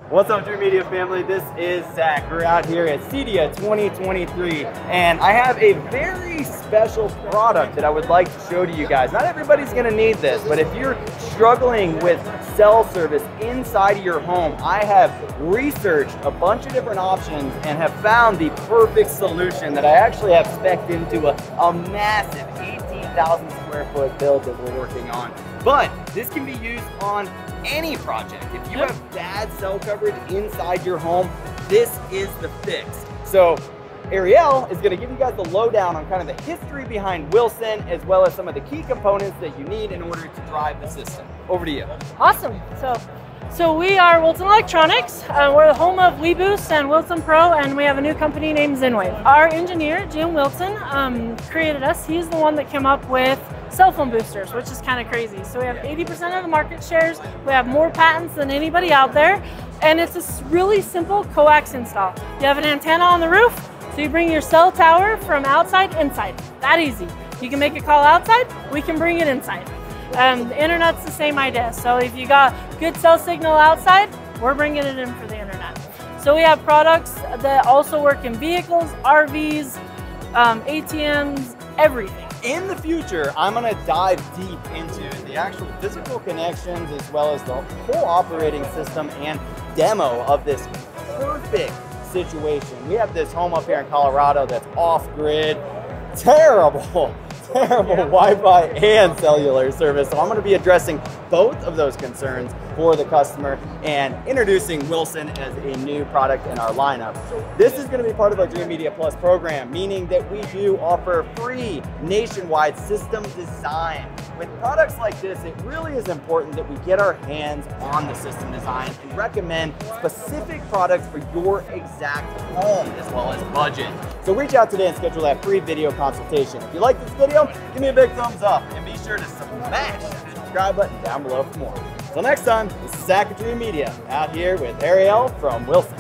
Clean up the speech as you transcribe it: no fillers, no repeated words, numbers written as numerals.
What's up, Dreamedia family? This is Zach. We're out here at CEDIA 2023, and I have a very special product that I would like to show to you guys. Not everybody's gonna need this, but if you're struggling with cell service inside of your home, I have researched a bunch of different options and have found the perfect solution that I actually have spec'd into a massive 18,000 square foot build that we're working on. But this can be used on any project. If you have bad cell coverage inside your home, this is the fix. So Ariel is going to give you guys the lowdown on kind of the history behind Wilson, as well as some of the key components that you need in order to drive the system. Over to you. Awesome. So we are Wilson Electronics. We're the home of WeBoost and Wilson Pro, and we have a new company named Zenwave. Our engineer, Jim Wilson, created us. He's the one that came up with cell phone boosters, which is kind of crazy. So we have 80% of the market shares. We have more patents than anybody out there. And it's a really simple coax install. You have an antenna on the roof, so you bring your cell tower from outside inside. That easy. You can make a call outside, we can bring it inside. The internet's the same idea. So if you got good cell signal outside, we're bringing it in for the internet. So we have products that also work in vehicles, RVs, ATMs, everything. In the future, I'm going to dive deep into the actual physical connections as well as the whole operating system and demo of this perfect situation. We have this home up here in Colorado that's off-grid, terrible Wi-Fi and cellular service. So I'm going to be addressing both of those concerns for the customer and introducing Wilson as a new product in our lineup. This is going to be part of our Dreamedia Plus program, meaning that we do offer free nationwide system design. With products like this, it really is important that we get our hands on the system design and recommend specific products for your exact home as well as budget. So reach out today and schedule that free video consultation. If you like this video, give me a big thumbs up and be sure to smash that subscribe button down below for more. Until next time, this is Zachary Geringer out here with Ariel from Wilson.